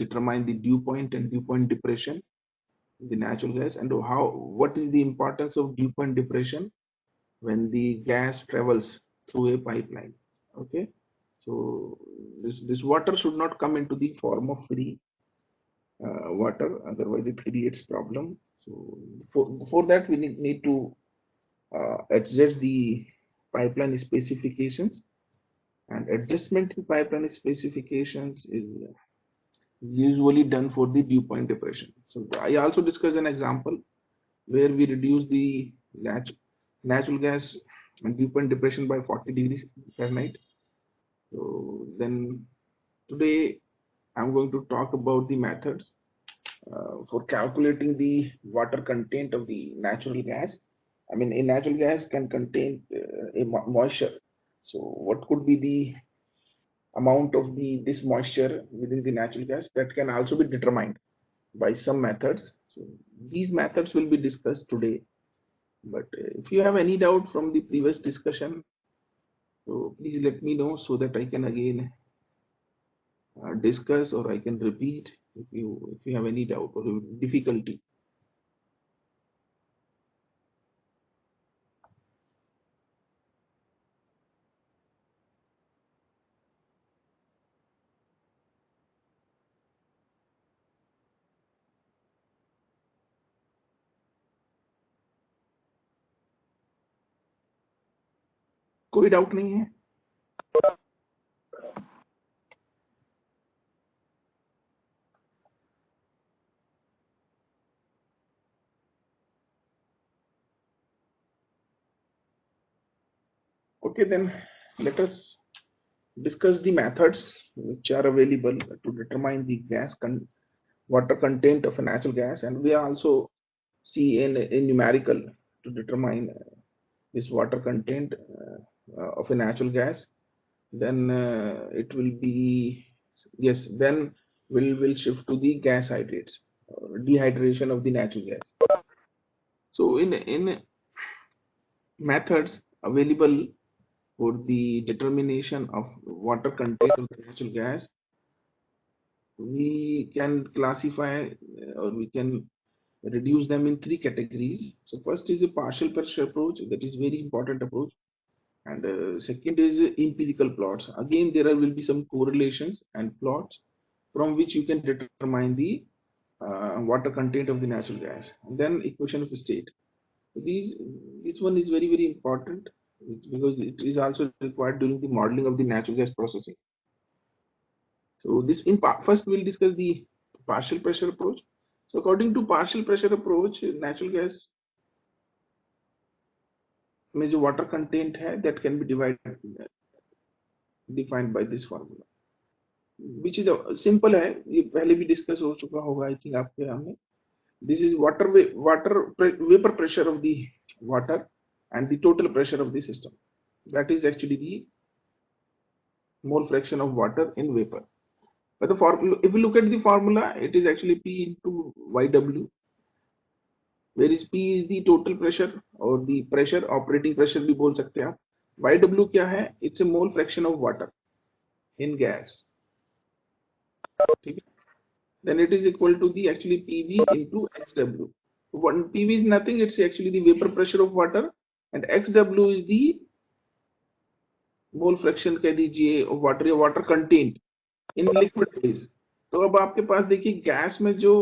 determine the dew point and dew point depression in the natural gas, and what is the importance of dew point depression when the gas travels through a pipeline. Okay, so this water should not come into the form of free water, otherwise it creates problem. So for that we need to adjust the pipeline specifications, and adjustment in pipeline specifications is usually done for the dew point depression. So I also discussed an example where we reduce the natural gas and dew point depression by 40 degrees Fahrenheit. So then today I'm going to talk about the methods for calculating the water content of the natural gas. I mean, a natural gas can contain a moisture. So what could be the amount of this moisture within the natural gas? That can also be determined by some methods. So these methods will be discussed today. But if you have any doubt from the previous discussion, so please let me know so that I can again discuss, or I can repeat if you have any doubt or difficulty. कोई doubt नहीं है? Okay, then let us discuss the methods which are available to determine the water content of a natural gas, and we also see in numerical to determine this water content of a natural gas. Then it will be, yes, then we'll shift to the gas hydrates, dehydration of the natural gas. So in methods available for the determination of water content of the natural gas, we can classify or we can reduce them in three categories. So first is a partial pressure approach, that is very important approach, and second is empirical plots. Again, there will be some correlations and plots from which you can determine the water content of the natural gas. And then equation of state. This one is very important because it is also required during the modeling of the natural gas processing. So this first we'll discuss the partial pressure approach. So according to partial pressure approach, natural gas में जो water content है that can be defined by this formula, which is simple है, ये पहले भी discuss हो चुका होगा I think आपके सामने. This is vapor pressure of the water and the total pressure of the system. That is actually the mole fraction of water in vapor. But the formula, if you look at the formula, it is actually P into YW, where is P is the total pressure or the pressure, operating pressure भी बोल सकते हैं आप. YW क्या है? It's a mole fraction of water in gas. ठीक है? Then it is equal to the actually PV into XW. One PV is nothing, it's actually the vapor pressure of water, and XW is the mole fraction कह दीजिए water या water content in liquid phase. तो अब आपके पास देखिए gas में जो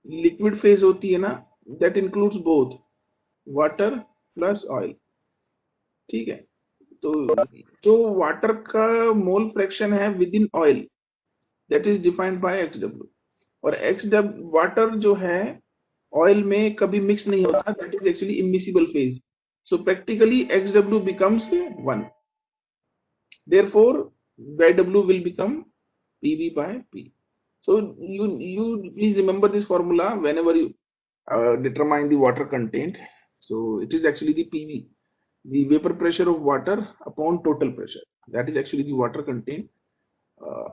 liquid phase होती है ना, that includes both water plus oil. ठीक है, तो जो वाटर का मोल फ्रैक्शन है with in oil that is defined bye XW, और XW वाटर जो है ऑयल में कभी मिक्स नहीं होता, that is actually immiscible phase. So practically XW becomes 1. Therefore, YW will become PV by P. So you please remember this formula whenever you determine the water content. So it is actually the PV, the vapor pressure of water upon total pressure. That is actually the water content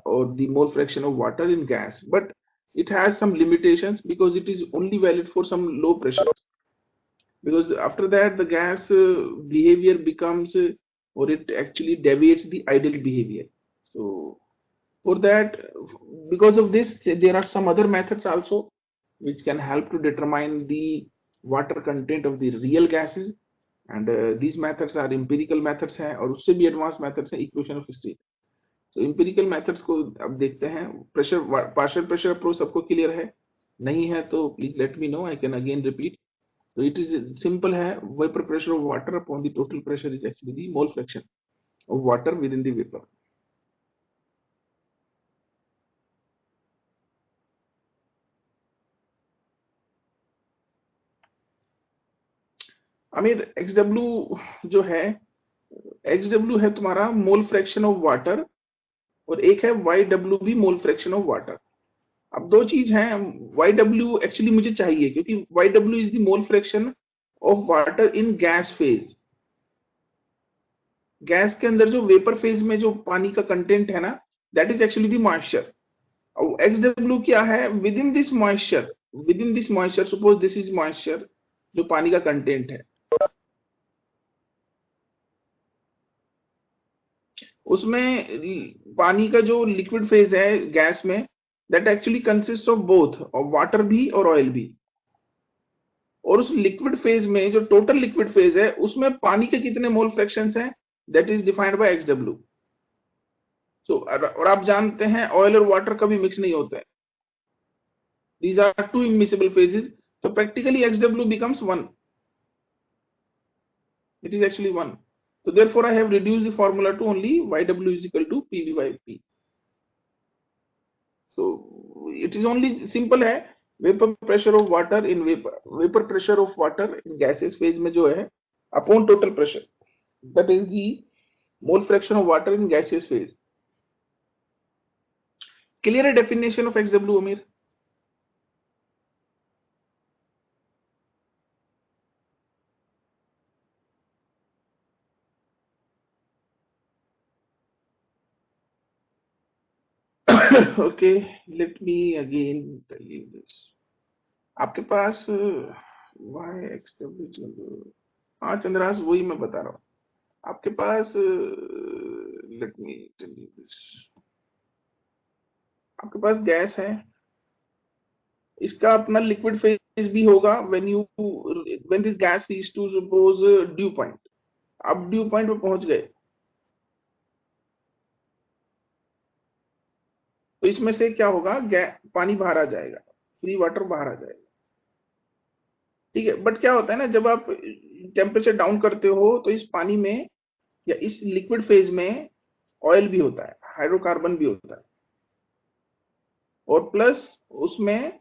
or the mole fraction of water in gas. But it has some limitations because it is only valid for some low pressures. Because after that the gas behavior becomes or it actually deviates the ideal behavior. So For that, because of this, there are some other methods also which can help to determine the water content of the real gases, and these methods are empirical methods हैं, और उससे भी advanced methods हैं equation of state. So empirical methods को अब देखते हैं. Pressure partial pressure approach सबको clear है? नहीं है तो please let me know. I can again repeat. So it is simple है. Vapor pressure of water upon the total pressure is actually the mole fraction of water within the vapor. Aamir, XW जो है, XW है तुम्हारा मोल fraction of water, और एक है YW भी मोल fraction of water. अब दो चीज हैं. YW एक्चुअली मुझे चाहिए क्योंकि YW is the mole fraction of water in gas phase. Gas के अंदर जो वेपर फेज में जो पानी का कंटेंट है ना, that is actually the moisture. और XW क्या है? With in this moisture, suppose this is moisture, जो पानी का कंटेंट है, उसमें पानी का जो लिक्विड फेज है गैस में, that actually consist of both, of water भी और ऑयल भी. और उस लिक्विड फेज में जो टोटल लिक्विड फेज है, उसमें पानी के कितने मोल फ्रैक्शंस हैं, that is defined bye XW. सो और आप जानते हैं ऑयल और वाटर कभी मिक्स नहीं होते हैं. These are two immiscible phases. So practically XW becomes 1. It is actually 1. So therefore I have reduced the formula to only YW is equal to PV by P. So it is only simple है. Vapor pressure of water in vapor pressure of water in gaseous phase में जो है upon total pressure, that is the mole fraction of water in gaseous phase. Clear a definition of XW, Amir? Okay, let me again tell you this. आपके पास YXW, हाँ चंद्रास, वही मैं बता रहा हूँ. आपके पास let me tell you this. आपके पास गैस है, इसका अपना लिक्विड फेज भी होगा when this gas reach to suppose dew point. आप ड्यू पॉइंट पे पहुंच गए, तो इसमें से क्या होगा, पानी बाहर आ जाएगा, फ्री वाटर बाहर आ जाएगा. ठीक है, बट क्या होता है ना, जब आप टेम्परेचर डाउन करते हो तो इस पानी में या इस लिक्विड फेज में ऑयल भी होता है, हाइड्रोकार्बन भी होता है, और प्लस उसमें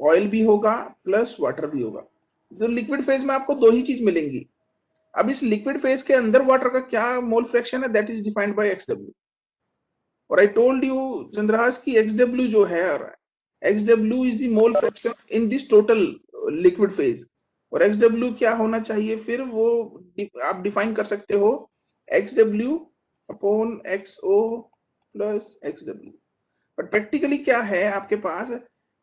ऑयल भी होगा प्लस वाटर भी होगा. जो लिक्विड फेज में आपको दो ही चीज मिलेंगी. अब इस लिक्विड फेज के अंदर वाटर का क्या मोल फ्रैक्शन है, that is defined bye XW. और आई टोल्ड यू चंद्रहास की XW जो है, XW is the mole fraction in this total liquid phase. और XW क्या होना चाहिए फिर, वो आप डिफाइन कर सकते हो XW upon XO plus XW. But practically क्या है आपके पास,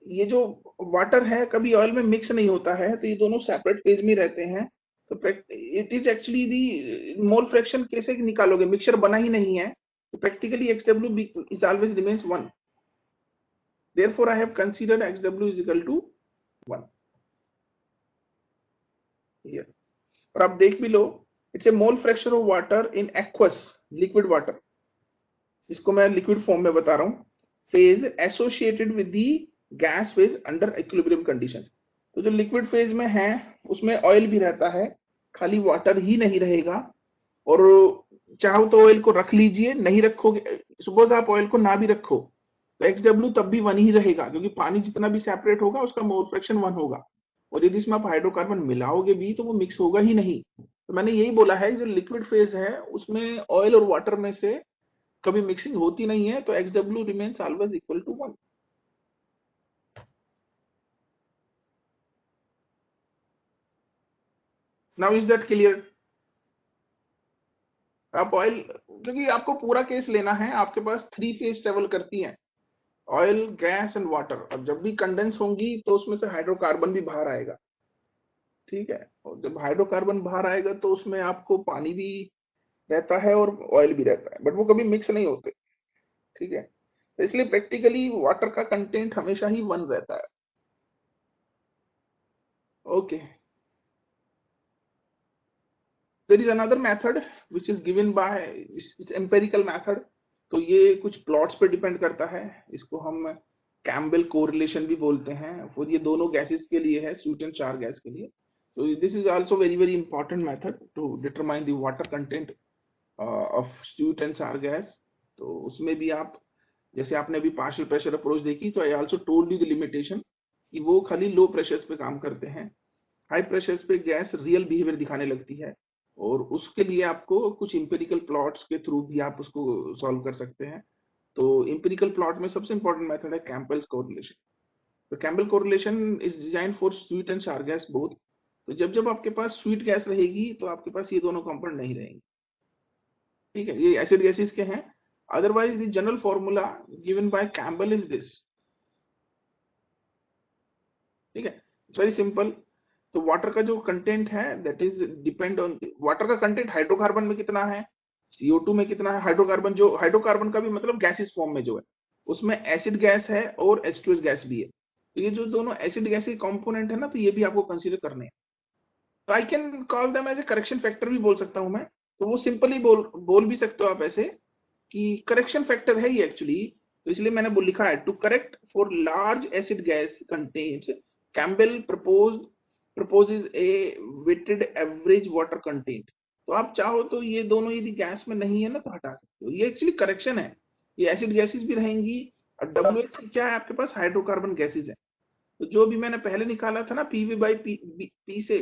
ये जो वाटर है कभी ऑयल में मिक्स नहीं होता है, तो ये दोनों सेपरेट फेज में रहते हैं. तो it is actually the mole fraction कैसे निकालोगे, मिक्सचर बना ही नहीं है. तो practically XW is always remains 1. Therefore I have considered XW is equal to 1 here. और आप देख भी लो, it's a mole fraction of water in aqueous liquid water. इसको मैं लिक्विड फॉर्म में बता रहा हूँ. Phase associated with the gas phase under equilibrium conditions. तो जो लिक्विड फेज में है उसमें ऑयल भी रहता है, खाली वाटर ही नहीं रहेगा. और चाहो तो ऑयल को रख लीजिए, नहीं रखोगे, सपोज आप ऑयल को ना भी रखो, तो XW तब भी 1 ही रहेगा, क्योंकि पानी जितना भी सेपरेट होगा उसका मोल फ्रैक्शन 1 होगा. और यदि इसमें आप हाइड्रोकार्बन मिलाओगे भी तो वो मिक्स होगा ही नहीं. तो मैंने यही बोला है, जो लिक्विड फेज है उसमें ऑयल और वाटर में से कभी मिक्सिंग होती नहीं है, तो XW remains always equal to 1. Now is that clear? आप ऑयल, क्योंकि आपको पूरा केस लेना है, आपके पास 3 फेज ट्रेवल करती हैं, ऑयल, गैस एंड वाटर. अब जब भी कंडेंस होंगी तो उसमें से हाइड्रोकार्बन भी बाहर आएगा. ठीक है, और जब हाइड्रोकार्बन बाहर आएगा तो उसमें आपको पानी भी रहता है और ऑयल भी रहता है, बट वो कभी मिक्स नहीं होते. ठीक है, तो इसलिए प्रैक्टिकली वाटर का कंटेंट हमेशा ही 1 रहता है। Okay, there is another method which is given by इस एम्पिरिकल मेथड। तो ये कुछ प्लॉट्स पे डिपेंड करता है, इसको हम कैम्बेल कोरिलेशन भी बोलते हैं, और ये दोनों गैसेस के लिए है, स्वीट एंड चार गैस के लिए। तो this is also very very important method to determine the water content of sweet and sour gas. तो उसमें भी आप, जैसे आपने अभी पार्शियल प्रेशर अप्रोच देखी, तो I also told you the limitation कि वो खाली लो प्रेशर्स पे काम करते हैं, हाई प्रेशर्स पे गैस रियल बिहेवियर दिखाने लगती है, और उसके लिए आपको कुछ इंपेरिकल प्लॉट्स के थ्रू भी आप उसको सॉल्व कर सकते हैं। तो इंपेरिकल प्लॉट में सबसे इंपॉर्टेंट मेथड है कैम्पबेल्स कोरिलेशन। तो Campbell correlation is design for sweet and सार गैस बोथ। तो जब जब आपके पास स्वीट गैस रहेगी तो आपके पास ये दोनों कंपोनेंट नहीं रहेंगे, ठीक है, ये एसिड गैसेस के हैं। Otherwise the general formula given by Campbell is this, ठीक है, इट्स वेरी सिंपल। तो वाटर का जो कंटेंट है that is depend on, water का कंटेंट हाइड्रोकार्बन में कितना है, CO2 में कितना है, हाइड्रोकार्बन, जो हाइड्रोकार्बन का भी मतलब गैसेस फॉर्म में जो है, उसमें एसिड गैस है और H2S गैस भी है। तो ये जो दोनों एसिड गैस के कंपोनेंट है ना, तो ये भी आपको कंसीडर करने हैं। तो I can call them as a correction factor भी बोल सकता हूं मैं। तो वो सिंपली बोल भी सकते हो आप ऐसे कि करेक्शन फैक्टर है ये एक्चुअली। तो इसलिए मैंने लिखा है to correct for large acid gas contents, Campbell proposes a weighted average water content। तो आप चाहो तो ये दोनों यदि गैस में नहीं है ना तो हटा सकते हो, ये एक्चुअली करेक्शन है। ये एसिड गैसेस भी रहेंगी, और WH क्या है आपके पास, हाइड्रोकार्बन गैसेस है। तो जो भी मैंने पहले निकाला था ना PV बाई पी से,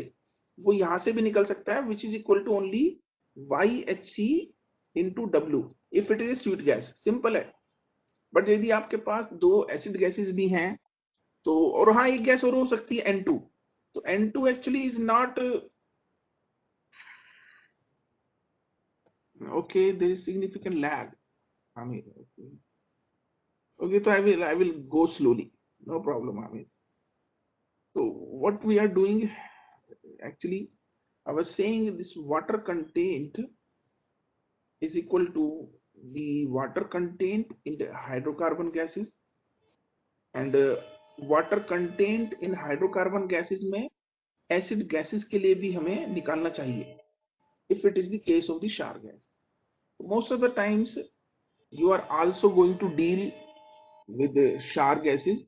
वो यहां से भी निकल सकता है, which is equal to only YHC into W if it is sweet gas, simple है। बट यदि आपके पास दो एसिड गैसेस भी हैं तो, और हाँ एक गैस और हो सकती है N2। तो N2 actually is not okay, there is significant lag, Amir. Okay, so I will go slowly, no problem, Amir. So what we are doing actually, I was saying this water content is equal to the water content in the hydrocarbon gases, and water content in hydrocarbon gases में acid gases के लिए भी हमें निकालना चाहिए if it is the case of the char gas। Most of the times you are also going to deal with char gases।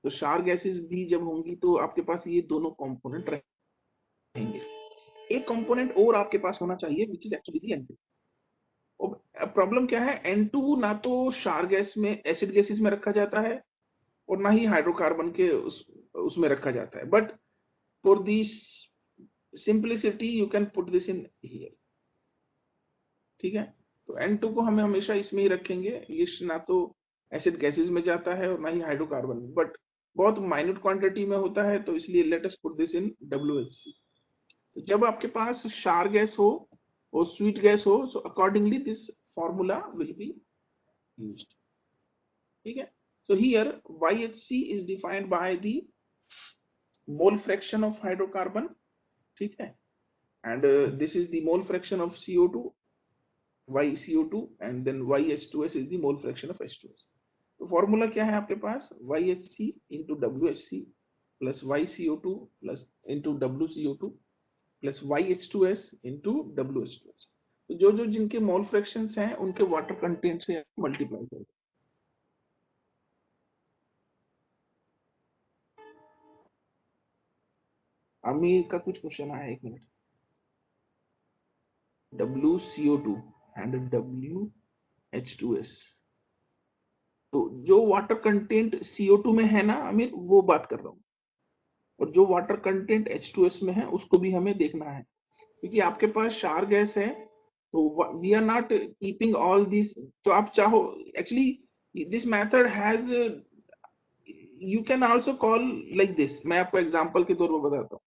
तो char gases भी जब होंगी तो आपके पास ये दोनों कंपोनेंट रहेंगे। एक कंपोनेंट और आपके पास होना चाहिए which is actually the N2। अब प्रॉब्लम क्या है, N2 ना तो char गैस में एसिड गैसेस में रखा जाता है और ना ही हाइड्रोकार्बन के उसमें रखा जाता है, but for this simplicity you can put this in here, ठीक है। तो N2 को हमें हमेशा इसमें ही रखेंगे, ये ना तो एसिड गैसेस में जाता है और ना ही हाइड्रोकार्बन में, बट बहुत माइन्यूट क्वांटिटी में होता है, तो इसलिए let us put this in WHC। तो जब आपके पास क्षार गैस हो और स्वीट गैस हो, so accordingly this formula will be used, ठीक है। So here YHC is defined by the mole fraction of hydrocarbon, ठीक है, and this is the mole fraction of CO2, YCO2, and then YH2S is the mole fraction of H2S। तो formula क्या है आपके पास, YHC into WHC plus YCO2 plus into WCO2 plus YH2S into WH2S। तो जो जो जिनके मोल fractions हैं उनके वाटर कंटेंट से मल्टीप्लाई करें। आमिर का कुछ क्वेश्चन आया, एक मिनट। WCO2 एंड WH2S, तो जो वाटर कंटेंट CO2 में है ना आमिर, वो बात कर रहा हूँ, और जो वाटर कंटेंट H2S में है उसको भी हमें देखना है, क्योंकि आपके पास क्षार गैस है, तो we are not keeping all this. तो आप चाहो actually this method has, you can also call like this, मैं आपको एग्जांपल के तौर पर बताता हूँ।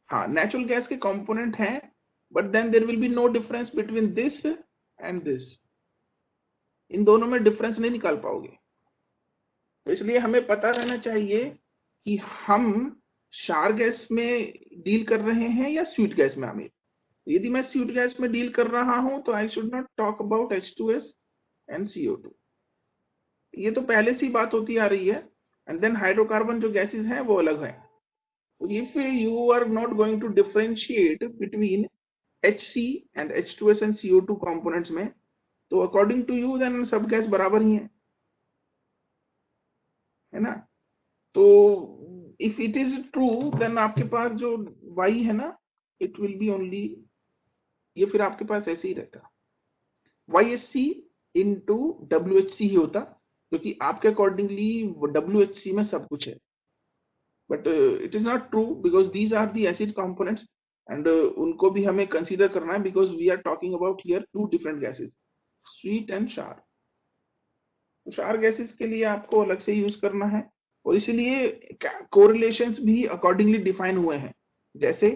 हाँ, नेचुरल गैस के कंपोनेंट हैं, but then there will be no difference between this and this, इन दोनों में डिफरेंस नहीं निकाल पाओगे। तो इसलिए हमें पता रहना चाहिए कि हम क्षार गैस में डील कर रहे हैं या स्वीट गैस में, आमिर। यदि मैं स्वीट गैस में डील कर रहा हूं तो I should not talk about H2S and CO2। ये तो पहले से ही बात होती आ रही है। एंड देन हाइड्रोकार्बन जो गैसेस हैं वो अलग है। If you are not going to differentiate between HC and H2S and CO2 components में, तो अकॉर्डिंग टू यू देन सब गैस बराबर ही है ना। तो if it is true then आपके पास जो Y है ना, इट विल बी ओनली, ये फिर आपके पास ऐसे ही रहता, YSC इंटू WHC ही होता, क्योंकि आपके अकॉर्डिंगली WHC में सब कुछ है। But it is not true because these are the acid components and उनको भी हमें कंसीडर करना है because we are talking about here two different gases, sweet and sour. तो शार गैसेस के लिए आपको अलग से यूज करना है और इसीलिए कोरिलेशंस भी अकॉर्डिंगली डिफाइन हुए हैं। जैसे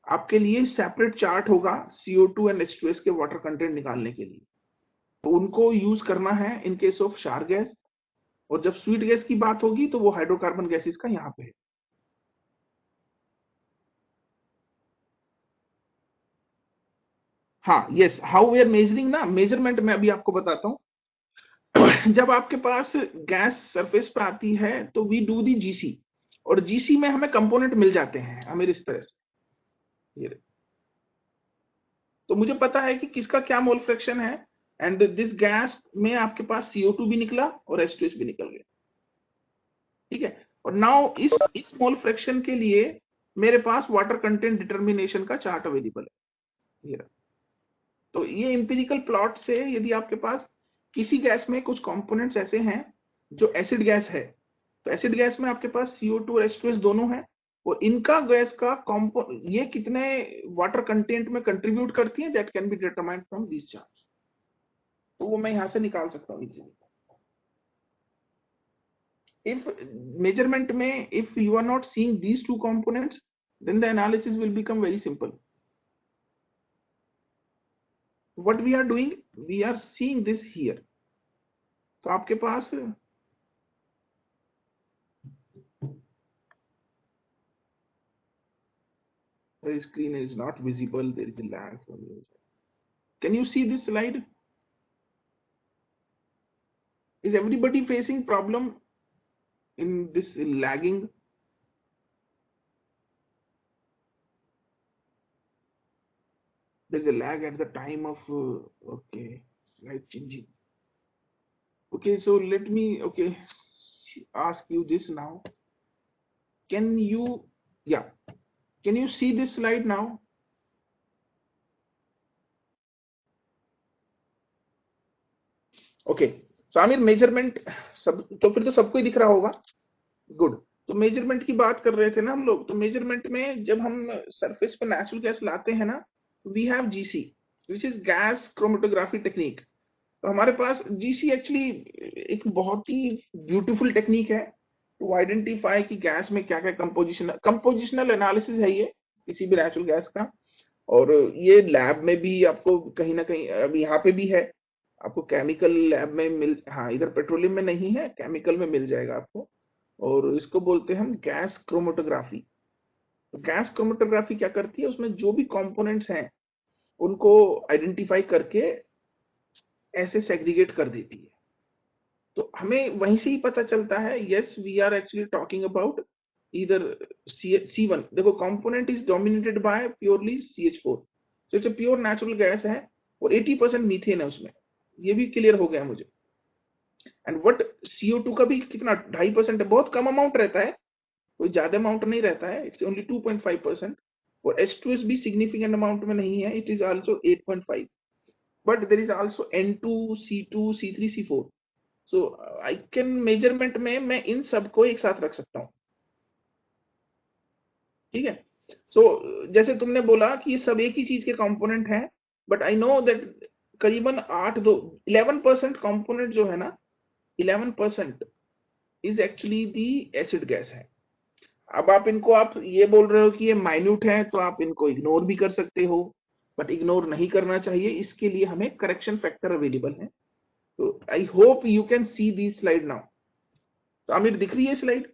आपके लिए सेपरेट चार्ट होगा CO2 एंड H2S के वाटर कंटेंट निकालने के लिए, तो उनको यूज करना है इन केस ऑफ शार गैस। और जब स्वीट गैस की बात होगी तो वो हाइड्रोकार्बन गैसेस का यहाँ पे है। हाँ, yes, how we are measuring ना, मेजरमेंट में अभी आपको बताता हूँ। जब आपके पास गैस सरफेस पे आती है तो वी डू दी GC, और GC में हमें कंपोनेंट मिल जाते हैं हमें इस तरह से ये। तो मुझे पता है कि किसका क्या मोल फ्रैक्शन है एंड दिस गैस में आपके पास CO2 भी निकला और H2S भी निकल गया, ठीक है। और नाउ इस मोल फ्रैक्शन के लिए मेरे पास वाटर कंटेंट डिटर्मिनेशन का चार्ट अवेलेबल है ये। तो ये इंपिरिकल प्लॉट से यदि आपके पास किसी गैस में कुछ कंपोनेंट्स ऐसे हैं जो एसिड गैस है, तो एसिड गैस में आपके पास CO2 और H2S दोनों हैं, और इनका गैस का ये कितने वाटर कंटेंट में कंट्रीब्यूट करती है that can be determined from this chart. तो वो मैं यहां से निकाल सकता हूँ इजीली। इफ मेजरमेंट में if you are not seeing these two components then the analysis will become very simple. What we are doing, we are seeing this here. तो आपके पास the screen is not visible, there is a lag from you. Can you see this slide? Is everybody facing problem in this lagging? There's a lag at the time of okay, slide changing. Okay, so let me ask you this now. Can you, yeah, can you see this slide now? Okay, so Aamir measurement सब तो फिर तो सबको ही दिख रहा होगा। Good. तो measurement की बात कर रहे थे ना हम लोग, तो मेजरमेंट में जब हम सरफेस पे नेचुरल गैस लाते हैं ना, we have GC which is gas chromatography technique. तो हमारे पास GC एक्चुअली एक बहुत ही ब्यूटीफुल टेक्निक है टू आइडेंटिफाई कि गैस में क्या क्या कंपोजिशनल एनालिसिस है ये किसी भी नेचुरल गैस का। और ये लैब में भी आपको कहीं ना कहीं, अभी यहाँ पे भी है, आपको केमिकल लैब में मिल, हाँ इधर पेट्रोलियम में नहीं है, केमिकल में मिल जाएगा आपको। और इसको बोलते हैं हम गैस क्रोमेटोग्राफी। तो गैस क्रोमेटोग्राफी क्या करती है, उसमें जो भी कंपोनेंट्स हैं उनको आइडेंटिफाई करके ऐसे सेग्रीगेट कर देती है। तो हमें वहीं से ही पता चलता है, yes we are actually talking about इधर C1। देखो component is dominated by purely CH4, तो it's a pure natural gas है और 80% मीथेन है उसमें, ये भी क्लियर हो गया मुझे। एंड व्हाट CO2 का भी कितना 2.5% है, बहुत कम अमाउंट रहता है, कोई ज्यादा अमाउंट नहीं रहता है, इट्स ओनली 2.5%। और H2S भी सिग्निफिकेंट अमाउंट में नहीं है, it is also 8.5, but there is also N2 C2 C3 C4। So I can measurement में मैं इन सबको एक साथ रख सकता हूँ, ठीक है। सो जैसे तुमने बोला कि ये सब एक ही चीज के कंपोनेंट हैं, बट आई नो दैट करीबन 11% कंपोनेंट जो है ना, 11% is actually the acid gas है। अब आप ये बोल रहे हो कि ये माइन्यूट है तो आप इनको इग्नोर भी कर सकते हो, बट इग्नोर नहीं करना चाहिए, इसके लिए हमें करेक्शन फैक्टर अवेलेबल है। तो I hope you can see the slide now. तो आमिर दिख रही है स्लाइड?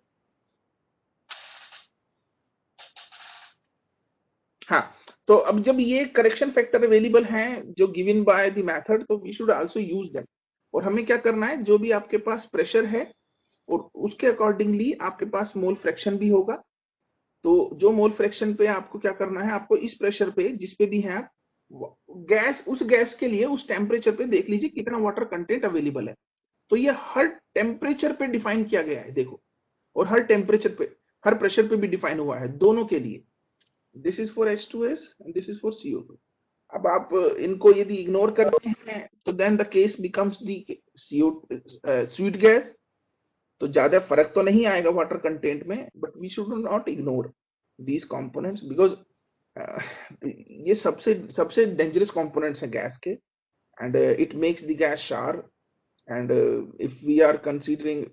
हाँ, तो अब जब ये करेक्शन फैक्टर अवेलेबल हैं जो गिवन बाय द मेथड, तो we should also use them. और हमें क्या करना है, जो भी आपके पास प्रेशर है और उसके अकॉर्डिंगली आपके पास मोल फ्रैक्शन भी होगा। तो जो मोल फ्रैक्शन पे आपको क्या करना है, आपको इस प्रेशर पे जिस पे भी है आप गैस, उस गैस के लिए उस टेम्परेचर पे देख लीजिए कितना वाटर कंटेंट अवेलेबल है। तो ये हर टेम्परेचर पे डिफाइन किया गया है, देखो। और हर टेम्परेचर पे, हर प्रेशर पे भी डिफाइन हुआ है दोनों के लिए। This is for H2S and this is for CO2। अब आप इनको यदि इग्नोर करते हैं तो then the case becomes the CO sweet gas. तो ज्यादा फर्क तो नहीं आएगा वाटर कंटेंट में, but we should not ignore these components because ये सबसे सबसे डेंजरस कंपोनेंट्स हैं गैस के। And it makes the gas sour. And if we are considering,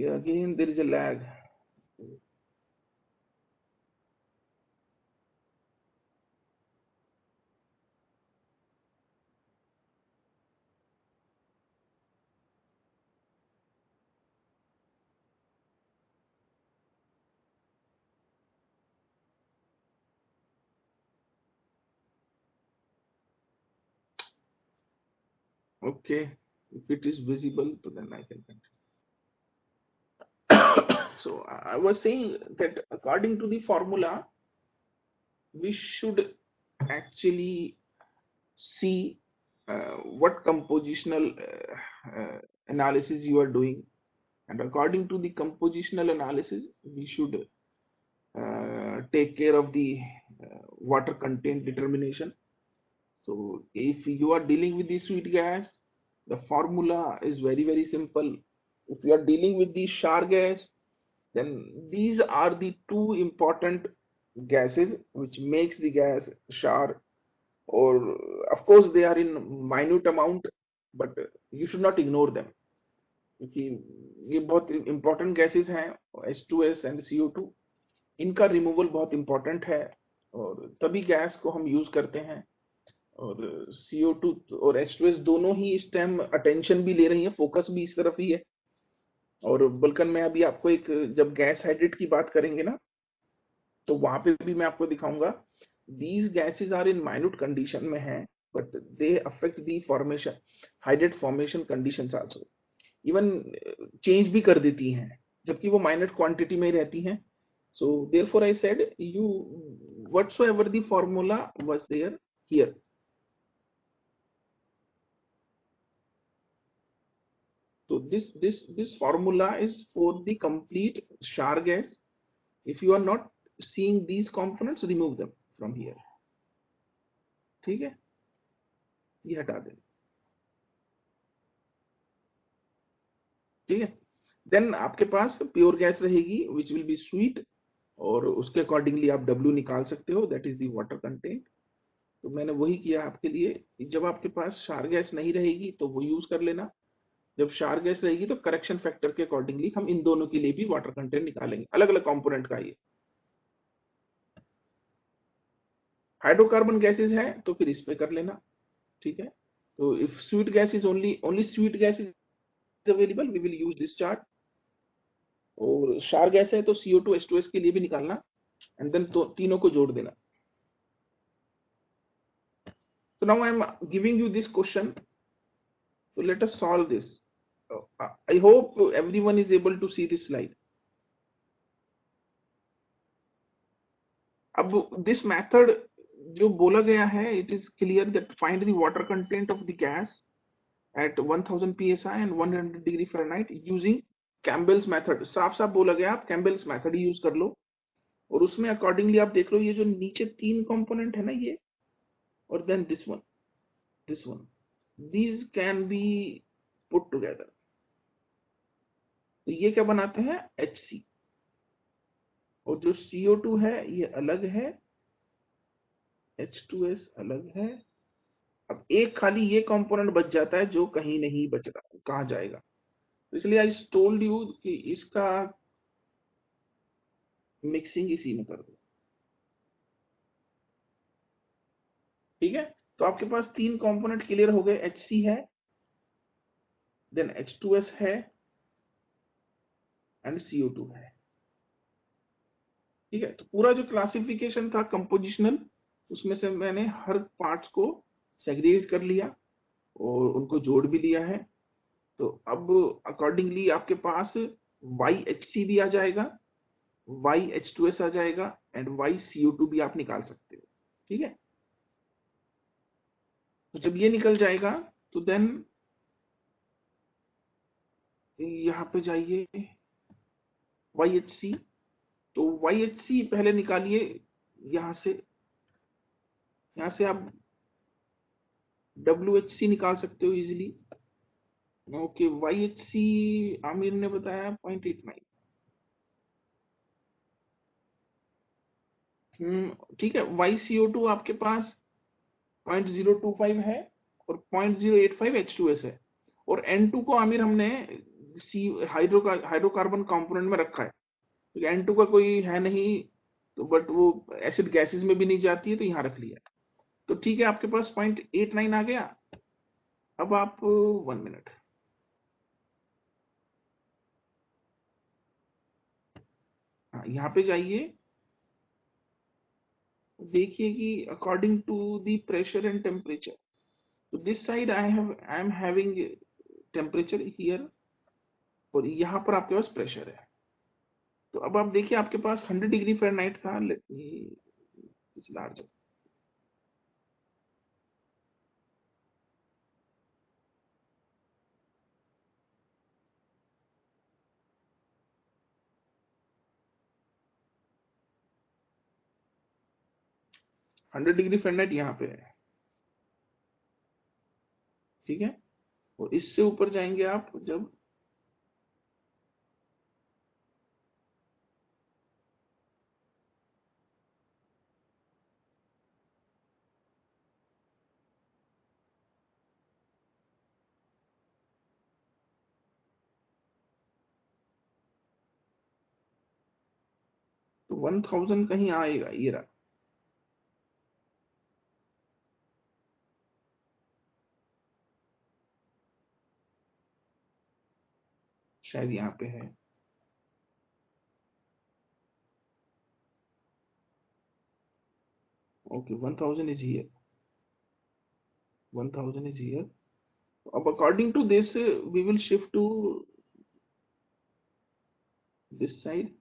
again there is a lag. Okay, if it is visible, so then I can continue. So I was saying that according to the formula, we should actually see what compositional analysis you are doing, and according to the compositional analysis, we should take care of the water content determination. So if you are dealing with the sweet gas, the formula is very simple. If you are dealing with the char gas, then these are the two important gases which makes the gas char. Or of course they are in minute amount, but you should not ignore them, क्योंकि ये बहुत important gases हैं H2S and CO2। इनका removal बहुत important है और तभी gas को हम यूज करते हैं। और CO2 और H2S दोनों ही इस टाइम अटेंशन भी ले रही है, फोकस भी इस तरफ ही है। और बल्कि मैं अभी आपको एक, जब गैस हाइड्रेट की बात करेंगे ना, तो वहां पे भी मैं आपको दिखाऊंगा। These gases are in minute condition में है, but they affect the formation, hydrate formation conditions also. Even change भी कर देती हैं, जबकि वो माइनर क्वांटिटी में रहती हैं। So therefore I said you whatsoever the formula was there here. So this formula is for the complete char gas. If you are not seeing these components, remove them from here. ठीक है, ये हटा दें। ठीक है, then आपके पास pure gas रहेगी which will be sweet, और उसके अकॉर्डिंगली आप W निकाल सकते हो, that is the water content. तो मैंने वही किया आपके लिए। जब आपके पास चार गैस नहीं रहेगी तो वो यूज कर लेना, जब चार गैस रहेगी तो करेक्शन फैक्टर के अकॉर्डिंगली हम इन दोनों के लिए भी वाटर कंटेंट निकालेंगे, अलग अलग कंपोनेंट का। ये हाइड्रोकार्बन गैसेस है तो फिर इस पे कर लेना। ठीक है, तो if sweet gas is only sweet gas is available, we will use this chart. और चार गैस है तो CO2 H2S के लिए भी निकालना, एंड देन तो तीनों को जोड़ देना। So now I am giving you this question, so let us solve this. I hope everyone is able to see this slide. अब this method जो बोला गया है, it is clear that find the water content of the gas at 1000 psi and 100 degree Fahrenheit using Campbell's method। साफ साफ बोला गया, आप Campbell's method ही यूज कर लो। और उसमें अकॉर्डिंगली आप देख लो, ये जो नीचे तीन कंपोनेंट है ना, ये और then this one, these can be put together। तो ये क्या बनाते हैं, HC। और जो CO2 है ये अलग है, H2S अलग है। अब एक खाली ये कंपोनेंट बच जाता है जो कहीं नहीं बच रहा, कहाँ जाएगा। तो इसलिए आई टोल्ड यू कि इसका मिक्सिंग इसी में कर दो। ठीक है, तो आपके पास तीन कंपोनेंट क्लियर हो गए, HC है, देन H2S है एंड CO2 है। ठीक है, तो पूरा जो क्लासिफिकेशन था कंपोजिशनल, उसमें से मैंने हर पार्ट्स को सेग्रीगेट कर लिया और उनको जोड़ भी लिया है। तो अब अकॉर्डिंगली आपके पास YHC भी आ जाएगा, YH2S आ जाएगा एंड YCO2 भी आप निकाल सकते हो। ठीक है, तो जब ये निकल जाएगा तो देन यहाँ पे जाइए YHC, तो YHC पहले निकालिए, यहाँ से आप WHC निकाल सकते हो इजीली। ओके, YHC आमिर ने बताया 0.89। ठीक है, YCO2 आपके पास 0.025 है और 0.085 H2S है, और N2 को आमिर हमने सी हाइड्रोकार्बन कंपोनेंट में रखा है, तो N2 का कोई है नहीं, तो बट वो एसिड गैसेस में भी नहीं जाती है, तो यहाँ रख लिया। तो ठीक है, आपके पास 0.89 आ गया। अब आप 1 मिनट, हाँ यहाँ पे जाइए, देखिए कि according to the pressure and temperature, तो this side I am having temperature here, और यहाँ पर आपके पास प्रेशर है। तो अब आप देखिए आपके पास 100 डिग्री फ़ारेनहाइट था, let me it's larger, 100 degree Fahrenheit यहाँ पे है। ठीक है, और इससे ऊपर जाएंगे आप जब, तो 1000 कहीं आएगा, ये रहा, शायद यहाँ पे है। Okay, 1000 is here, 1000 is here. अब according to this we will shift to this side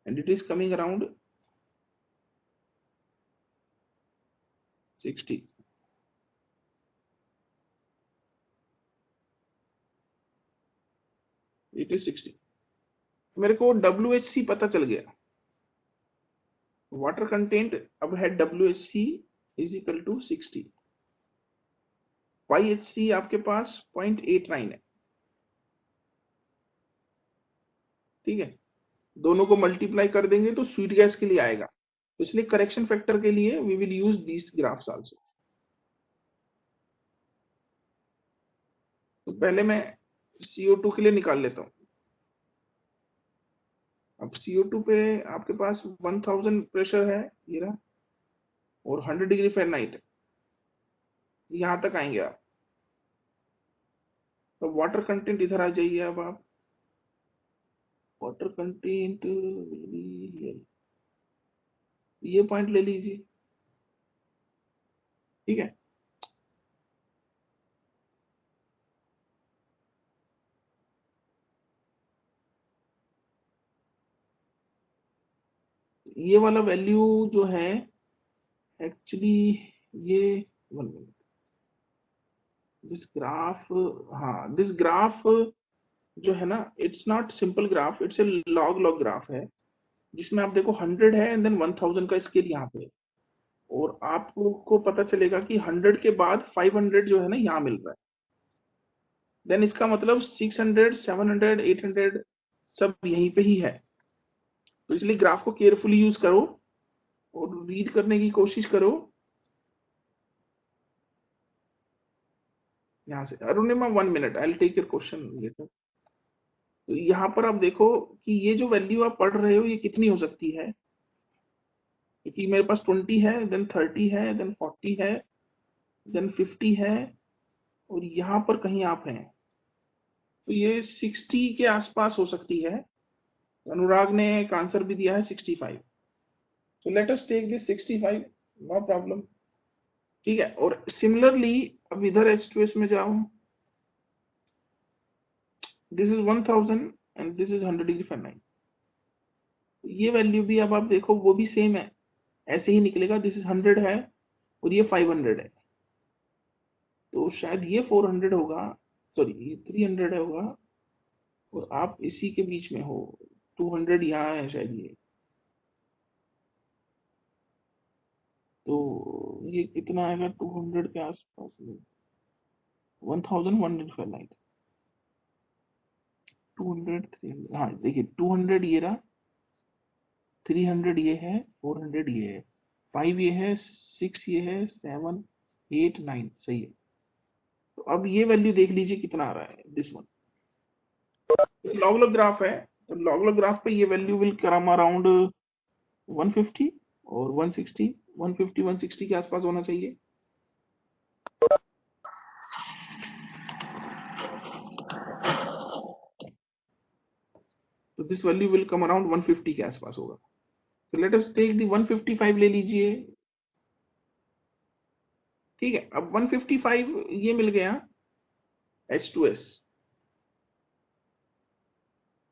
and it is coming around 60। It is 60। मेरे को WHC पता चल गया, वाटर कंटेंट अब है WHC is equal to 60। YHC आपके पास 0.89 है। ठीक है, दोनों को मल्टीप्लाई कर देंगे तो स्वीट गैस के लिए आएगा, तो इसलिए करेक्शन फैक्टर के लिए we will use this graphs also. तो पहले मैं CO2 के लिए निकाल लेता हूँ। अब CO2 पे आपके पास 1000 प्रेशर है, ये रहा, और 100 डिग्री फ़ारेनहाइट, यहाँ तक आएंगे आप। तो वाटर कंटेंट इधर आ जाइए, अब आप वाटर कंटेंट ये पॉइंट ले लीजिए। ठीक है, ये वाला वैल्यू जो है एक्चुअली, ये 1 मिनट, दिस ग्राफ, हाँ दिस ग्राफ जो है ना, it's not simple graph, it's a log log graph है, जिसमें आप देखो 100 है एंड देन 1000 का स्केल यहाँ पे है, और आपको पता चलेगा कि 100 के बाद 500 जो है ना यहाँ मिल रहा है, देन इसका मतलब 600 700 800 सब यहीं पे ही है। तो इसलिए ग्राफ को केयरफुली यूज करो और रीड करने की कोशिश करो। यहाँ से Arunima 1 minute, I will take your question later. तो यहाँ पर आप देखो कि ये जो वैल्यू आप पढ़ रहे हो ये कितनी हो सकती है, क्योंकि मेरे पास 20 है, देन 30 है, देन 40 है, देन 50 है, और यहाँ पर कहीं आप हैं, तो ये 60 के आसपास हो सकती है। अनुराग ने एक आंसर भी दिया है 65। तो let us take this 65, no problem. ठीक है, और सिमिलरली अब इधर H2S में जाऊं, this is 1000 and this is 100 degree Fahrenheit. ये वैल्यू भी अब आप देखो वो भी सेम है, ऐसे ही निकलेगा। दिस इज 100 है और ये 500 है, तो शायद ये 400 होगा, सॉरी ये 300 होगा, और आप इसी के बीच में हो। 200 यहाँ है शायद ये, तो ये कितना आएगा 200 के आसपास में, 1100 फ़ारेनहाइट। 200 300, हाँ देखिए 200 ये रहा, 300 ये है, 400 ये है, 5 ये है, 6 ये है, 7 8 9, सही है। तो अब ये वैल्यू देख लीजिए कितना आ रहा है, this one. Log log graph है, तो लॉग लॉग ग्राफ पे ये वैल्यू विल कम अराउंड 150 और 160, 150 160 के आसपास होना चाहिए। तो this value will come around 150 के आसपास होगा। So let us take the 155 ले लीजिए। ठीक है, अब 155 ये मिल गया H2S,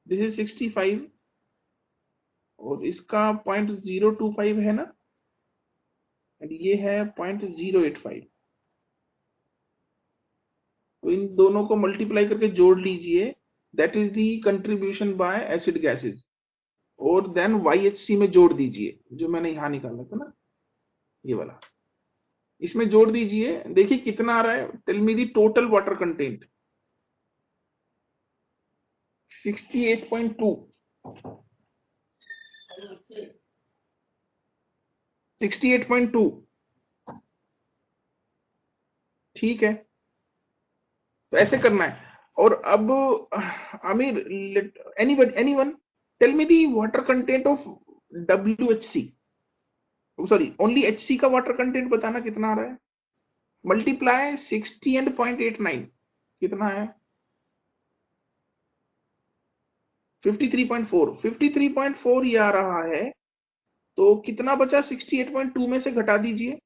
दिस इज 65 और इसका 0.025 है ना, और ये है 0.085। तो इन दोनों को मल्टीप्लाई करके जोड़ लीजिए, that is the contribution by acid gases, और देन YHC में जोड़ दीजिए, जो मैंने यहां निकाला था ना ये वाला, इसमें जोड़ दीजिए। देखिए कितना आ रहा है, tell me the total water content. 68.2, 68.2। ठीक है, तो ऐसे करना है। और अब Aamir, anyone tell me the water content of WHC, sorry only HC का वाटर कंटेंट बताना कितना आ रहा है। मल्टीप्लाई 60 एंड 0.89 कितना है, 53.4, 53.4 ये आ रहा है। तो कितना बचा 68.2 में से घटा दीजिए,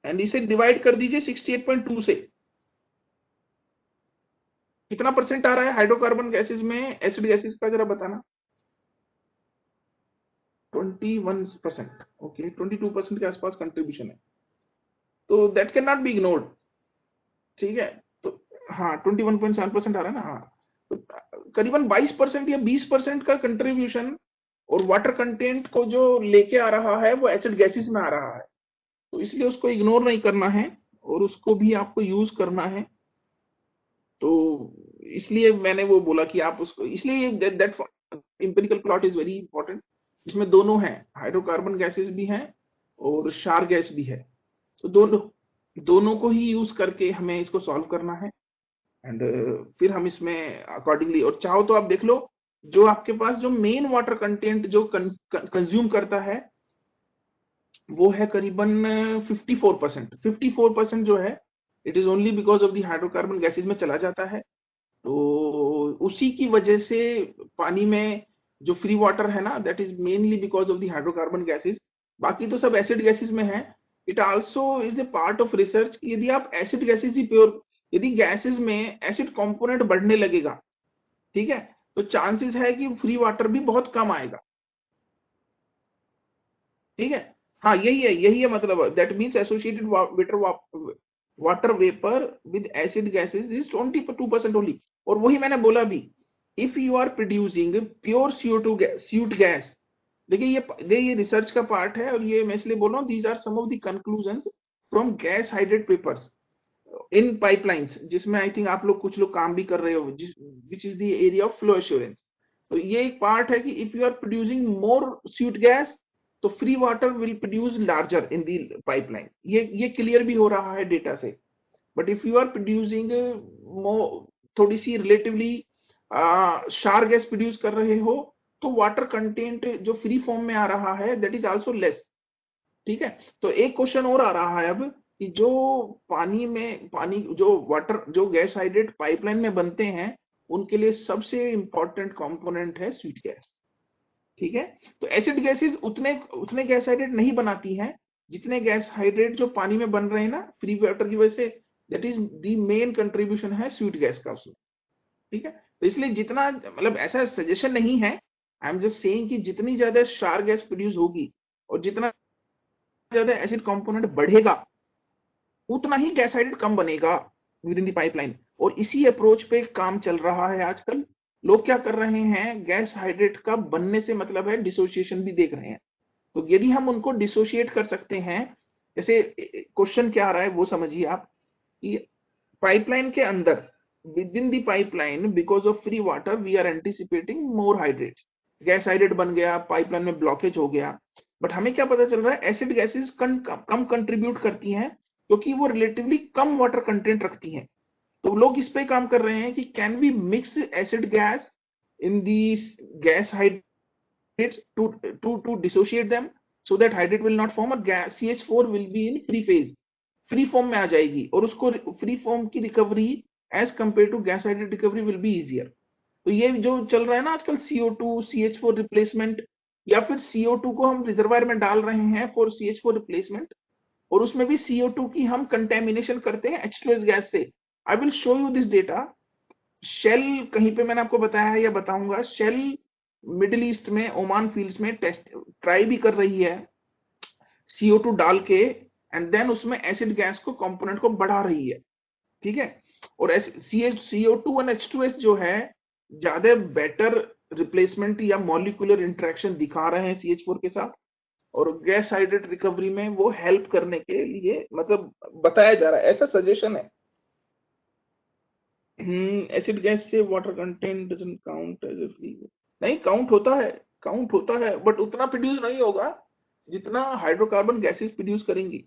एंड इसे डिवाइड कर दीजिए 68.2 से। कितना परसेंट आ रहा है हाइड्रोकार्बन गैसेस में एसिड गैसेस का, जरा बताना। 21%, ओके 22% के आसपास कंट्रीब्यूशन है, तो that can not be ignored. ठीक है, तो हाँ 21.7% आ रहा है ना, हाँ। तो करीबन 22% या 20% का कंट्रीब्यूशन और वाटर कंटेंट को जो लेके आ रहा है वो एसिड गैसेस में आ रहा है, तो इसलिए उसको इग्नोर नहीं करना है और उसको भी आपको यूज करना है। तो इसलिए मैंने वो बोला कि आप उसको, इसलिए that empirical plot is very important. इसमें दोनों हैं, हाइड्रोकार्बन गैसेस भी हैं और क्षार गैस भी है, तो दोनों दोनों को ही यूज करके हमें इसको सॉल्व करना है। एंड फिर हम इसमें अकॉर्डिंगली, और चाहो तो आप देख लो, जो आपके पास जो मेन वाटर कंटेंट जो कंज्यूम करता है वो है करीबन 54%। 54% जो है it is only because of the hydrocarbon gases में चला जाता है, तो उसी की वजह से पानी में जो फ्री वाटर है ना, that is mainly because of the hydrocarbon gases. बाकी तो सब एसिड गैसेज में है। It also is a part of research कि यदि आप एसिड गैसेज ही प्योर, यदि गैसेज में एसिड कंपोनेंट बढ़ने लगेगा, ठीक है, तो चांसेस है कि फ्री वाटर भी बहुत कम आएगा। ठीक है, हाँ यही है मतलब, that means associated water vapour with acid gases is 22% only. और वही मैंने बोला भी, if you are producing pure CO2 gas, देखिए ये रिसर्च का पार्ट है, और ये मैं इसलिए बोल रहा हूँ, these are some of the conclusion from gas hydrate papers in pipelines, जिसमें आई थिंक आप लोग कुछ लोग काम भी कर रहे हो, which is the area of flow assurance. तो ये एक पार्ट है कि if you are producing more sweet gas, तो free water will produce larger in the pipeline, ये क्लियर भी हो रहा है डेटा से। But if you are producing थोड़ी सी रिलेटिवली शार गैस प्रोड्यूस कर रहे हो, तो वाटर कंटेंट जो फ्री फॉर्म में आ रहा है दैट इज आल्सो लेस। ठीक है, तो एक क्वेश्चन और आ रहा है अब कि जो पानी जो वाटर जो गैस हाइड्रेट पाइपलाइन में बनते हैं, उनके लिए सबसे इंपॉर्टेंट कंपोनेंट है स्वीट गैस। ठीक है, तो एसिड गैसेस उतने उतने गैस हाइड्रेट नहीं बनाती हैं जितने गैस हाइड्रेट जो पानी में बन रहे हैं ना फ्री वाटर की वजह से। That is the main contribution है स्वीट गैस का उसमें। ठीक है, तो इसलिए जितना मतलब ऐसा सजेशन नहीं है, आई एम जस्ट सेइंग कि जितनी ज्यादा क्षार गैस प्रोड्यूस होगी और जितना ज्यादा एसिड कंपोनेंट बढ़ेगा, उतना ही गैस हाइड्रेट कम बनेगा विद इन दी पाइपलाइन। और इसी अप्रोच पे काम चल रहा है आजकल। लोग क्या कर रहे हैं, गैस हाइड्रेट का बनने से मतलब है डिसोसिएशन भी देख रहे हैं। तो यदि हम उनको डिसोशिएट कर सकते हैं, जैसे क्वेश्चन क्या आ रहा है वो समझिए आप, कि पाइपलाइन के अंदर within the pipeline because of free water we are anticipating more hydrates. Gas hydrate बन गया, पाइपलाइन में ब्लॉकेज हो गया, बट हमें क्या पता चल रहा है, एसिड गैसेस कम कंट्रीब्यूट करती हैं क्योंकि वो रिलेटिवली कम वाटर कंटेंट रखती हैं। तो लोग इस पे काम कर रहे हैं कि can we mix acid gas in the gas hydrates to dissociate them so that hydrate will not form, और gas CH4 will be in free phase, free form में आ जाएगी, और उसको फ्री फॉर्म की recovery as compare to gas hydrate recovery will be easier. तो ये जो चल रहा है ना आजकल CO2 CH4 रिप्लेसमेंट, या फिर CO2 को हम रिजर्वायर में डाल रहे हैं फॉर CH4 रिप्लेसमेंट, और उसमें भी CO2 की हम कंटेमिनेशन करते हैं H2S गैस से। I will show you this data. Shell कहीं पे मैंने आपको बताया है या बताऊंगा, शेल मिडिल ईस्ट में ओमान फील्ड्स में टेस्ट ट्राई भी कर रही है CO2 डाल के, एंड देन उसमें एसिड गैस को कंपोनेंट को बढ़ा रही है। ठीक है, और CO2 और H2S जो है ज्यादा बेटर रिप्लेसमेंट या मॉलिक्यूलर इंटरेक्शन दिखा रहे हैं CH4 के साथ, और गैस हाइड्रेट रिकवरी में वो हेल्प करने के लिए मतलब बताया जा रहा है, ऐसा सजेशन है। एसिड गैस से water content doesn't count as a free. नहीं, काउंट होता है बट उतना प्रोड्यूस नहीं होगा जितना हाइड्रोकार्बन गैसेस प्रोड्यूस करेंगी।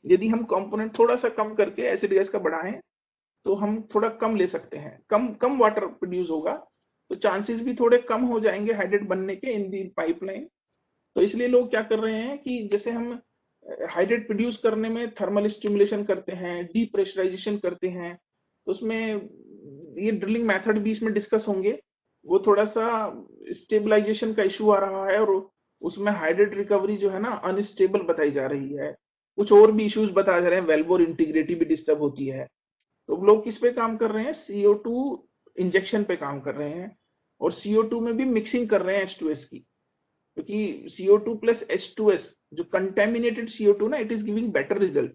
यदि हम कंपोनेंट थोड़ा सा कम करके एसिड गैस का बढ़ाएं तो हम थोड़ा कम ले सकते हैं, कम कम वाटर प्रोड्यूस होगा, तो चांसेस भी थोड़े कम हो जाएंगे हाइड्रेट बनने के इन दी पाइपलाइन। तो इसलिए लोग क्या कर रहे हैं कि जैसे हम हाइड्रेट प्रोड्यूस करने में थर्मल स्टिमुलेशन करते हैं, डीप्रेशराइजेशन करते हैं, तो उसमें ये ड्रिलिंग मेथड भी इसमें डिस्कस होंगे। वो थोड़ा सा स्टेबलाइजेशन का इशू आ रहा है, और उसमें हाइड्रेट रिकवरी जो है ना अनस्टेबल बताई जा रही है। कुछ और भी इश्यूज बताए जा रहे हैं, वेल्वोर इंटीग्रिटी भी डिस्टर्ब होती है। तो लोग किस पे काम कर रहे हैं, CO2 इंजेक्शन पे काम कर रहे हैं, और CO2 में भी मिक्सिंग कर रहे हैं H2S की, क्योंकि CO2 प्लस H2S जो कंटेमिनेटेड CO2 ना, it is giving better result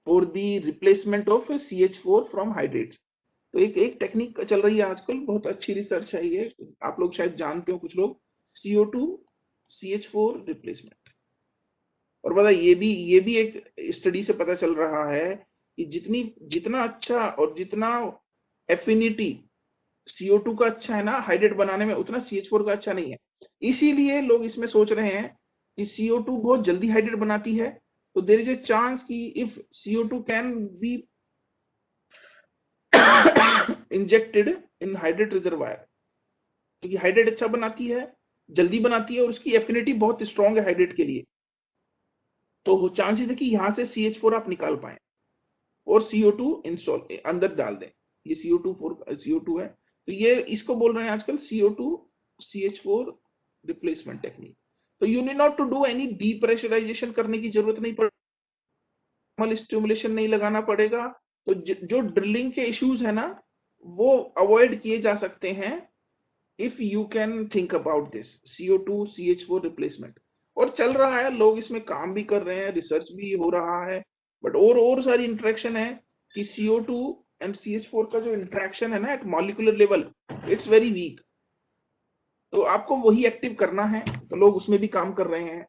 for the replacement of CH4 from hydrates. तो एक टेक्निक चल रही है आजकल, बहुत अच्छी रिसर्च है ये, आप लोग शायद जानते हो कुछ लोग, CO2 CH4 रिप्लेसमेंट। और पता ये भी एक स्टडी से पता चल रहा है कि जितना अच्छा और जितना एफिनिटी CO2 का अच्छा है ना हाइड्रेट बनाने में, उतना CH4 का अच्छा नहीं है। इसीलिए लोग इसमें सोच रहे हैं कि CO2 बहुत जल्दी हाइड्रेट बनाती है, तो देर इज ए चांस कि if CO2 can be injected in hydrate reservoir, क्योंकि हाइड्रेट अच्छा बनाती है, जल्दी बनाती है, और उसकी एफिनिटी बहुत स्ट्रांग है हाइड्रेट के लिए। तो चांसेस है कि यहाँ से CH4 आप निकाल पाए और CO2 इंस्टॉल अंदर डाल दें। ये CO2 है, तो ये इसको बोल रहे हैं आजकल CO2 CH4 रिप्लेसमेंट टेक्निक। तो you need not to do any depressurization करने की जरूरत नहीं पड़ेगी, थर्मल स्टिमुलेशन नहीं लगाना पड़ेगा। तो जो ड्रिलिंग के इश्यूज है ना, वो अवॉइड किए जा सकते हैं if you can think about this CO2 CH4 replacement. और चल रहा है, लोग इसमें काम भी कर रहे हैं, रिसर्च भी हो रहा है, बट और सारी इंटरेक्शन है कि CO2 एंड CH4 का जो इंटरेक्शन है ना at molecular level, it's very weak. तो आपको वही एक्टिव करना है, तो लोग उसमें भी काम कर रहे हैं,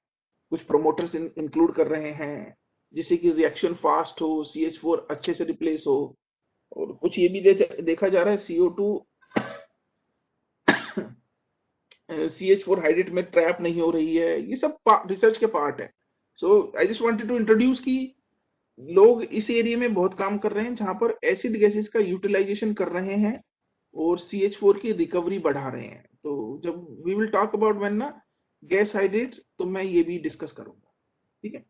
कुछ प्रोमोटर्स इंक्लूड कर रहे हैं जिससे कि रिएक्शन फास्ट हो, CH4 अच्छे से रिप्लेस हो। और कुछ ये भी देखा जा रहा है CO2 CH4 हाइड्रेट में ट्रैप नहीं हो रही है। ये सब रिसर्च के पार्ट है। So I just wanted to introduce कि लोग इस एरिया में बहुत काम कर रहे हैं जहां पर एसिड गैसेस का यूटिलाइजेशन कर रहे हैं और CH4 की रिकवरी बढ़ा रहे हैं। तो जब we will talk about when ना गैस हाइड्रेट्स, तो मैं ये भी डिस्कस करूंगा। ठीक है,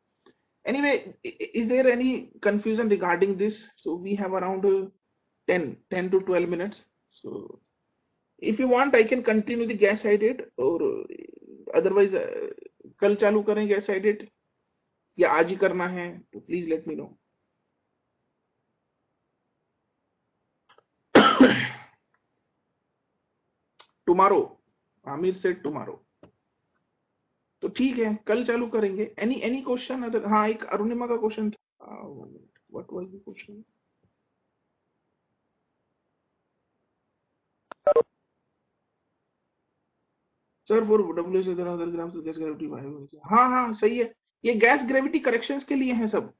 Anyway, is there any confusion regarding this? So we have around 10 to 12 minutes. So if you want, I can continue the gas sided, or otherwise कल चालू करें gas sided, या आज ही करना है, तो please let me know. Tomorrow, Aamir said tomorrow. तो ठीक है, कल चालू करेंगे. Any question other? हाँ, एक अरुणिमा का क्वेश्चन था. What was the question? Sir for W S other gram से गैस ग्रेविटी. हाँ हाँ सही है. ये गैस ग्रेविटी करेक्शंस के लिए हैं सब.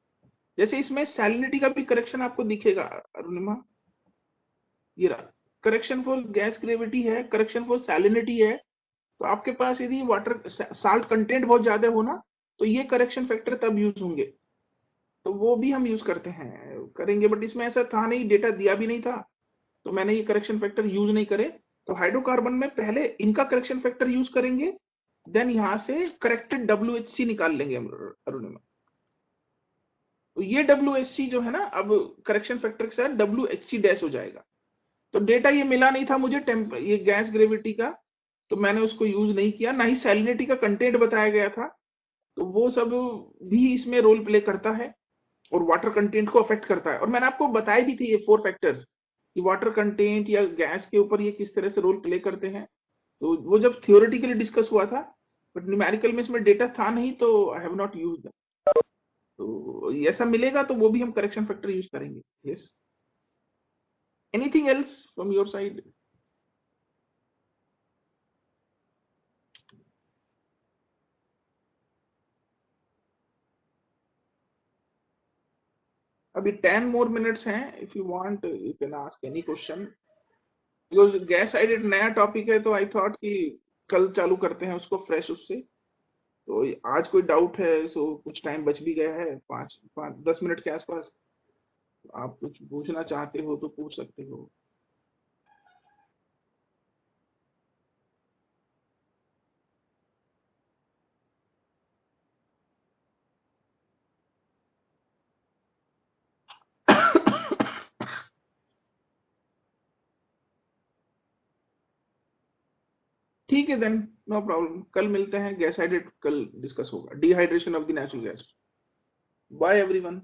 जैसे इसमें सैलिनिटी का भी करेक्शन आपको दिखेगा अरुणिमा. ये रहा, करेक्शन फॉर गैस ग्रेविटी है, करेक्शन फॉर सैलिनिटी है. तो आपके पास यदि वाटर साल्ट कंटेंट बहुत ज्यादा हो ना, तो ये करेक्शन फैक्टर तब यूज होंगे. तो वो भी हम यूज करते हैं, करेंगे. बट इसमें ऐसा था नहीं, डेटा दिया भी नहीं था, तो मैंने ये करेक्शन फैक्टर यूज नहीं करे. तो हाइड्रोकार्बन में पहले इनका करेक्शन फैक्टर यूज करेंगे, देन यहाँ से करेक्टेड WHC निकाल लेंगे हम अरुणिमा. तो ये WHC जो है ना, अब करेक्शन फैक्टर के साथ WHC डैश हो जाएगा. तो डेटा ये मिला नहीं था मुझे ये गैस ग्रेविटी का, तो मैंने उसको यूज नहीं किया. ना ही सैलिनिटी का कंटेंट बताया गया था, तो वो सब भी इसमें रोल प्ले करता है और वाटर कंटेंट को अफेक्ट करता है. और मैंने आपको बताए भी थे ये 4 फैक्टर्स कि वाटर कंटेंट या गैस के ऊपर ये किस तरह से रोल प्ले करते हैं. तो वो जब थियोरेटिकली डिस्कस हुआ था, बट न्यूमेरिकल में इसमें डेटा था नहीं, तो आई हैव नॉट यूज्ड. तो ऐसा मिलेगा तो वो भी हम करेक्शन फैक्टर यूज करेंगे. Yes. Anything else from your side? अभी 10 more minutes हैं. If you want, you can ask any question. Because gas sided नया टॉपिक है, तो आई थॉट कि कल चालू करते हैं उसको फ्रेश उससे. तो आज कोई डाउट है, सो कुछ टाइम बच भी गया है, 5-10 मिनट के आसपास. आप कुछ पूछना चाहते हो तो पूछ सकते हो. ठीक है देन, नो प्रॉब्लम. कल मिलते हैं. गैस साइडेड कल डिस्कस होगा. Dehydration of the natural gas. Bye everyone.